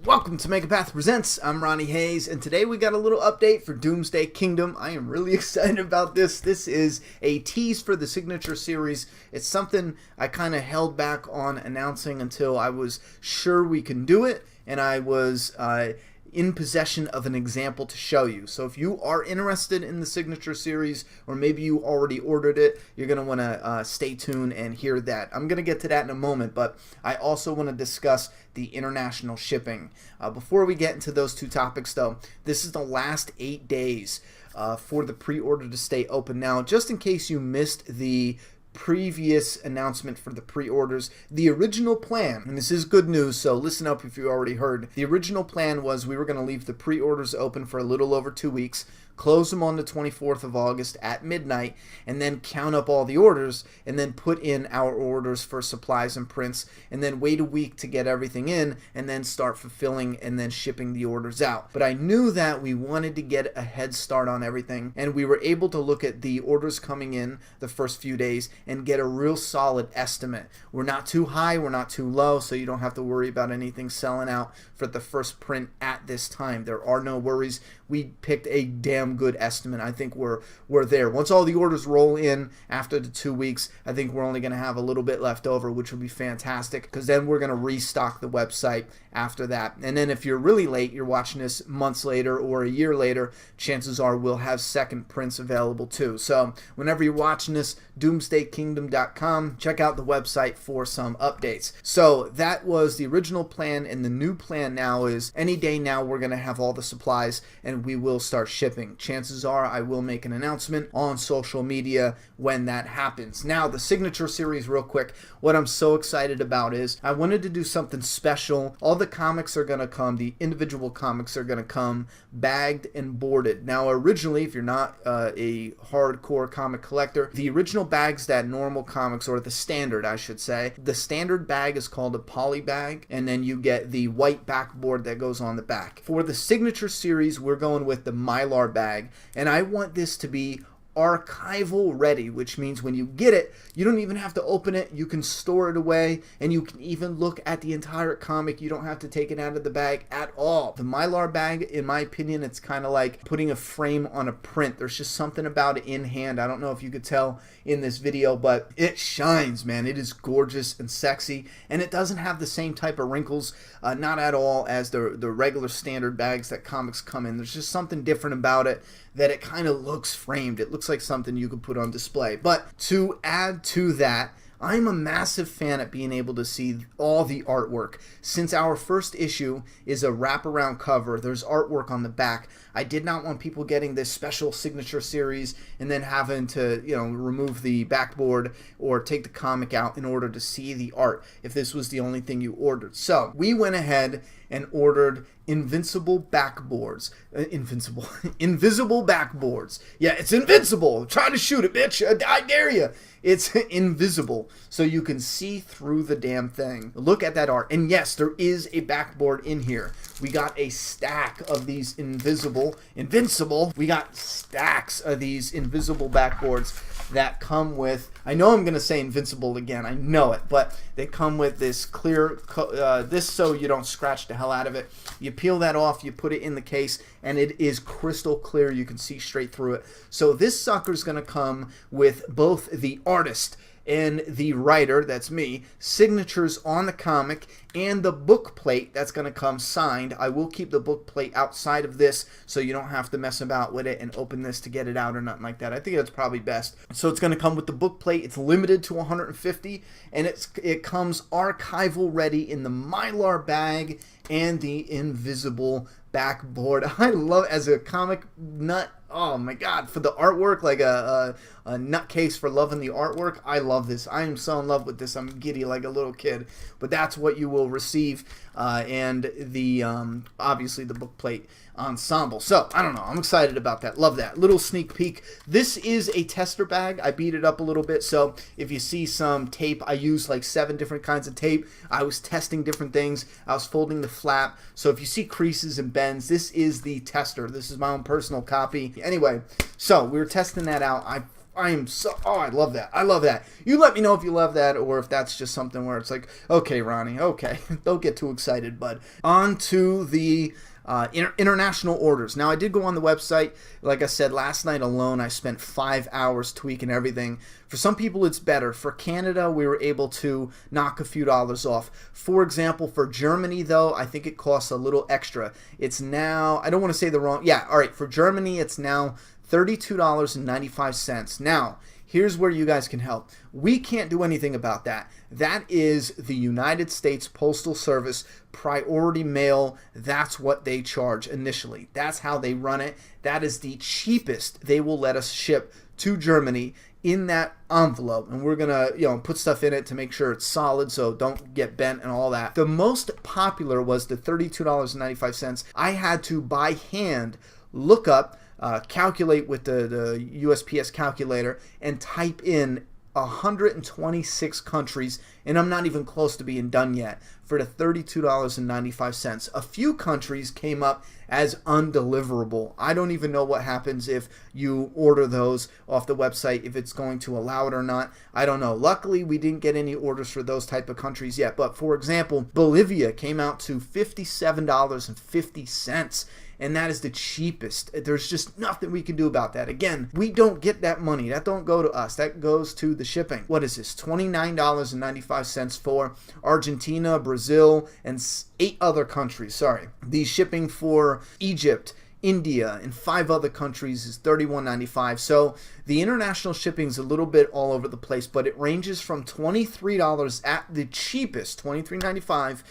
Welcome to Megapath Presents. I'm Ronnie Hayes, and today we got a little update for Doomsday Kingdom. I am really excited about this. This is a tease for the Signature Series. It's something I kind of held back on announcing until I was sure we can do it, and I was in possession of an example to show you. So if you are interested in the Signature Series, or maybe you already ordered it, you're going to want to stay tuned and hear that. I'm going to get to that in a moment, but I also want to discuss the international shipping. Before we get into those two topics though, this is the last 8 days for the pre-order to stay open. Now, just in case you missed the previous announcement for the pre-orders, the original plan, and this is good news, so listen up if you already heard, the original plan was we were going to leave the pre-orders open for a little over 2 weeks, close them on the 24th of August at midnight, and then count up all the orders, and then put in our orders for supplies and prints, and then wait a week to get everything in, and then start fulfilling and then shipping the orders out. But I knew that we wanted to get a head start on everything, and we were able to look at the orders coming in the first few days and get a real solid estimate. We're not too high, we're not too low, so you don't have to worry about anything selling out for the first print at this time. There are no worries. We picked a damn good estimate. I think we're there. Once all the orders roll in after the 2 weeks, I think we're only going to have a little bit left over, which will be fantastic, because then we're going to restock the website after that. And then if you're really late, you're watching this months later or a year later, chances are we'll have second prints available too. So whenever you're watching this, doomsdaykingdom.com, check out the website for some updates. So that was the original plan, and the new plan now is any day now we're going to have all the supplies and we will start shipping. Chances are I will make an announcement on social media when that happens. Now, the Signature Series, real quick, what I'm so excited about is I wanted to do something special. All the comics are going to come, the individual comics are going to come bagged and boarded. Now, originally, if you're not a hardcore comic collector, the original bags that normal comics, or the standard I should say, the standard bag is called a poly bag, and then you get the white backboard that goes on the back. For the Signature Series, we're going with the Mylar bag, and I want this to be archival ready, which means when you get it, you don't even have to open it. You can store it away, and you can even look at the entire comic. You don't have to take it out of the bag at all. The Mylar bag, in my opinion, it's kind of like putting a frame on a print. There's just something about it in hand. I don't know if you could tell in this video, but it shines, man. It is gorgeous and sexy, and it doesn't have the same type of wrinkles, not at all, as the regular standard bags that comics come in. There's just something different about it, that it kind of looks framed. It looks like something you could put on display. But to add to that, I'm a massive fan at being able to see all the artwork. Since our first issue is a wraparound cover, there's artwork on the back. I did not want people getting this special Signature Series and then having to, remove the backboard or take the comic out in order to see the art if this was the only thing you ordered. So we went ahead and ordered invisible backboards. Invisible backboards. Yeah, it's invincible. Try to shoot it, bitch. I dare you. It's invisible, so you can see through the damn thing. Look at that art. And yes, there is a backboard in here. We got a stack of these invincible. We got stacks of these invisible backboards that come with, I know I'm going to say invincible again, I know it, but they come with this clear, this so you don't scratch the hell out of it. You peel that off, you put it in the case, and it is crystal clear. You can see straight through it. So this sucker's going to come with both the artist and the writer, that's me, signatures on the comic, and the book plate that's going to come signed. I will keep the book plate outside of this so you don't have to mess about with it and open this to get it out or nothing like that. I think that's probably best. So it's going to come with the book plate. It's limited to 150, and it comes archival ready in the Mylar bag and the invisible backboard. I love, as a comic nut, oh my god, for the artwork, like a nutcase for loving the artwork, I love this. I am so in love with this. I'm giddy like a little kid. But that's what you will receive, and the obviously the book plate ensemble. So I don't know, I'm excited about that. Love that little sneak peek. This is a tester bag. I beat it up a little bit, so if you see some tape, I used like 7 different kinds of tape. I was testing different things. I was folding the flap, so if you see creases and bends, this is the tester. This is my own personal copy. Anyway, so we were testing that out. I love that. I love that. You let me know if you love that or if that's just something where it's like, okay, Ronnie, okay. Don't get too excited, bud. On to the international orders. Now, I did go on the website. Like I said, last night alone, I spent 5 hours tweaking everything. For some people, it's better. For Canada, we were able to knock a few dollars off. For example, for Germany, though, I think it costs a little extra. It's now, I don't want to say the wrong, yeah, all right, for Germany, it's now $32.95. Now, here's where you guys can help. We can't do anything about that. That is the United States Postal Service priority mail. That's what they charge initially. That's how they run it. That is the cheapest they will let us ship to Germany in that envelope, and we're gonna put stuff in it to make sure it's solid so don't get bent and all that. The most popular was the $32.95. I had to by hand look up, calculate with the USPS calculator and type in 126 countries, and I'm not even close to being done yet, for the $32.95. A few countries came up as undeliverable. I don't even know what happens if you order those off the website, if it's going to allow it or not. I don't know. Luckily, we didn't get any orders for those type of countries yet. But for example, Bolivia came out to $57.50. And that is the cheapest. There's just nothing we can do about that. Again, we don't get that money. That don't go to us. That goes to the shipping. What is this? $29.95 for Argentina, Brazil, and 8 other countries. Sorry. The shipping for Egypt, India, and 5 other countries is $31.95. So the international shipping is a little bit all over the place, but it ranges from $23 at the cheapest, $23.95,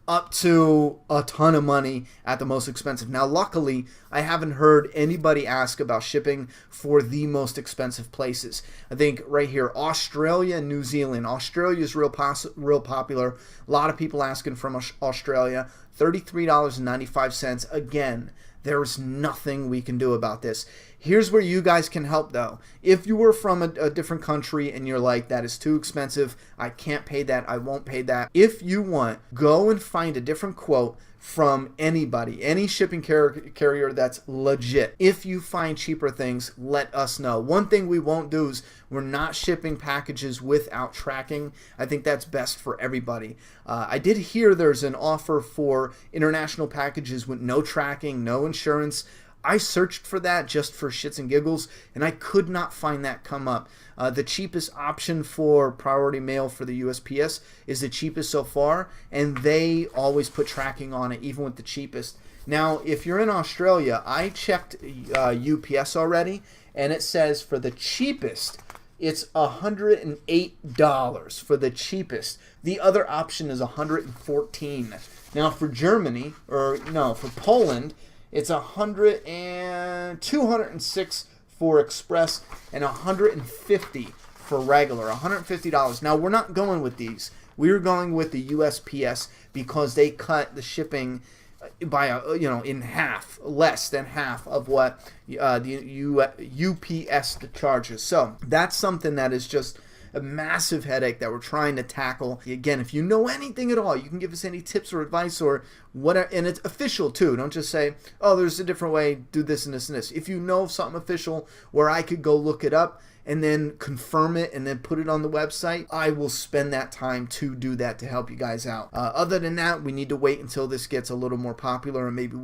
up to a ton of money at the most expensive. Now, luckily, I haven't heard anybody ask about shipping for the most expensive places. I think right here, Australia and New Zealand. Australia is real popular. A lot of people asking from Australia. $33.95. Again, there's nothing we can do about this. Here's where you guys can help, though. If you were from a different country and you're like, that is too expensive, I can't pay that, I won't pay that. If you want, go and find a different quote from anybody, any shipping carrier that's legit. If you find cheaper things, let us know. One thing we won't do is we're not shipping packages without tracking. I think that's best for everybody. I did hear there's an offer for international packages with no tracking, no insurance. I searched for that just for shits and giggles, and I could not find that come up. The cheapest option for priority mail for the USPS is the cheapest so far, and they always put tracking on it, even with the cheapest. Now, if you're in Australia, I checked UPS already, and it says for the cheapest, it's $108 for the cheapest. The other option is $114. Now, for Germany, for Poland, it's $206 for express and $150 for regular. $150. Now, we're not going with these. We're going with the USPS because they cut the shipping by in half, less than half of what the UPS charges. So that's something that is just a massive headache that we're trying to tackle. Again, if you know anything at all, you can give us any tips or advice or whatever, and it's official too. Don't just say, oh, there's a different way, do this and this and this. If you know of something official where I could go look it up and then confirm it and then put it on the website, I will spend that time to do that to help you guys out. Other than that, we need to wait until this gets a little more popular and maybe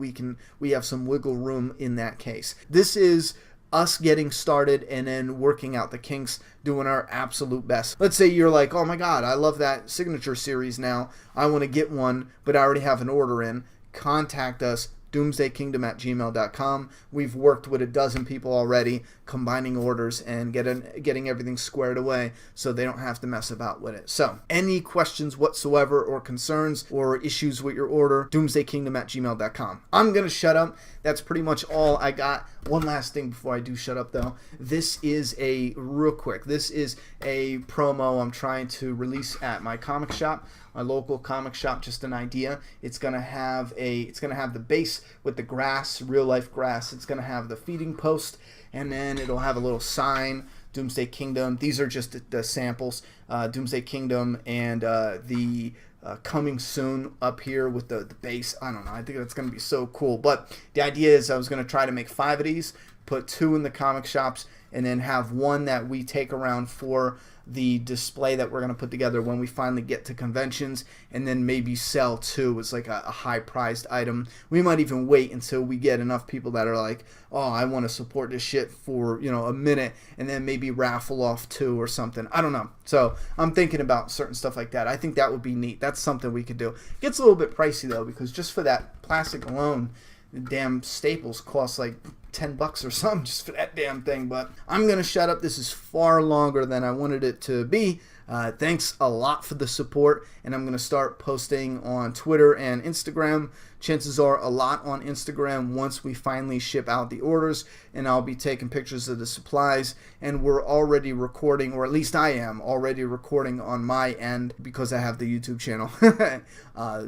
we have some wiggle room in that case. This is us getting started and then working out the kinks, doing our absolute best. Let's say you're like, oh my God, I love that signature series now. I want to get one, but I already have an order in. Contact us, doomsdaykingdom@gmail.com. We've worked with a dozen people already, combining orders and getting everything squared away so they don't have to mess about with it. So, any questions whatsoever or concerns or issues with your order, doomsdaykingdom@gmail.com. I'm going to shut up. That's pretty much all I got. One last thing before I do shut up, though. This is real quick, this is a promo I'm trying to release at my comic shop, my local comic shop. Just an idea. It's gonna have the base with the grass, real life grass. It's gonna have the feeding post, and then it'll have a little sign, Doomsday Kingdom. These are just the samples. Doomsday Kingdom and the coming soon up here with the base. I don't know. I think that's going to be so cool. But the idea is I was going to try to make 5 of these, put 2 in the comic shops, and then have 1 that we take around for the display that we're going to put together when we finally get to conventions, and then maybe sell 2 as like a high priced item. We might even wait until we get enough people that are like, oh, I want to support this shit for, you know, a minute, and then maybe raffle off 2 or something. I don't know. So I'm thinking about certain stuff like that. I think that would be neat. That's something we could do. It gets a little bit pricey though, because just for that plastic alone, the damn staples cost like $10 or something just for that damn thing. But I'm gonna shut up. This is far longer than I wanted it to be. Thanks a lot for the support, and I'm gonna start posting on Twitter and Instagram. Chances are a lot on Instagram once we finally ship out the orders, and I'll be taking pictures of the supplies. And we're already recording, or at least I am already recording on my end, because I have the YouTube channel,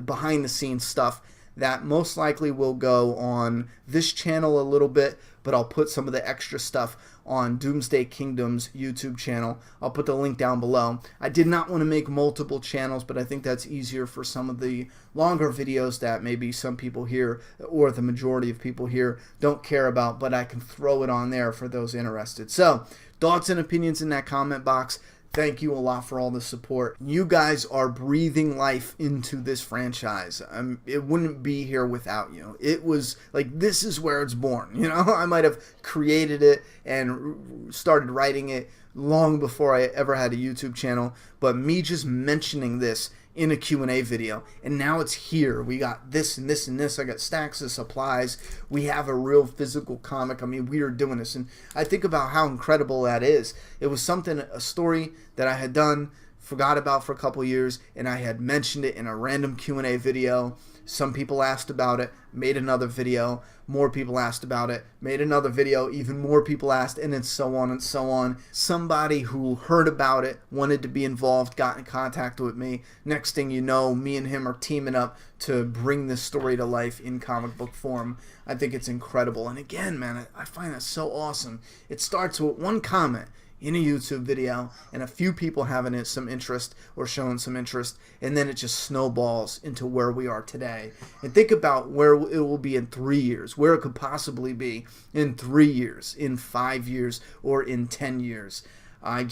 behind the scenes stuff that most likely will go on this channel a little bit, but I'll put some of the extra stuff on Doomsday Kingdom's YouTube channel. I'll put the link down below. I did not want to make multiple channels, but I think that's easier for some of the longer videos that maybe some people here, or the majority of people here, don't care about, but I can throw it on there for those interested. So, thoughts and opinions in that comment box. Thank you a lot for all the support. You guys are breathing life into this franchise. It wouldn't be here without you. It was like, this is where it's born. You know, I might have created it and started writing it long before I ever had a YouTube channel, but me just mentioning this in a Q&A video, and now it's here. We got this and this and this. I got stacks of supplies. We have a real physical comic. I mean, we are doing this, and I think about how incredible that is. It was something, a story that I had done, forgot about for a couple years, and I had mentioned it in a random Q&A video. Some people asked about it, made another video. More people asked about it, made another video. Even more people asked, and then so on and so on. Somebody who heard about it, wanted to be involved, got in contact with me. Next thing you know, me and him are teaming up to bring this story to life in comic book form. I think it's incredible. And again, man, I find that so awesome. It starts with one comment in a YouTube video, and a few people having some interest or showing some interest, and then it just snowballs into where we are today. And think about where it will be in 3 years, where it could possibly be in 3 years, in 5 years, or in 10 years. Oh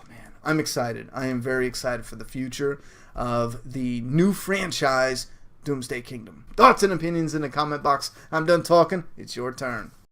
man, I'm excited. I am very excited for the future of the new franchise, Doomsday Kingdom. Thoughts and opinions in the comment box. I'm done talking. It's your turn.